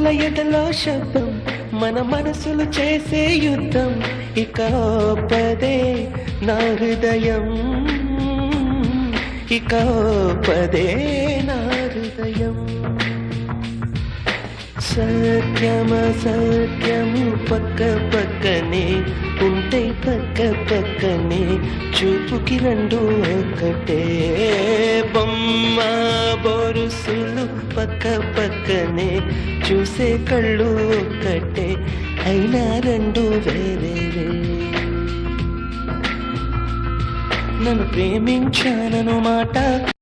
మనుషుల ఎదలో శబ్దం మన మనసులు చేసే యుద్ధం ఇక పదే నా హృదయం ఇక పదే నా హృదయం సత్యము పక్క పక్కనే ఉంటే పక్క పక్కనే చూపుకి రెండు ఒక్కటే బొమ్మ బొరుసులు పక్క పక్కనే చూసే కళ్ళు ఒక్కటే అయినా రెండు వేరే నన్ను ప్రేమించానను మాట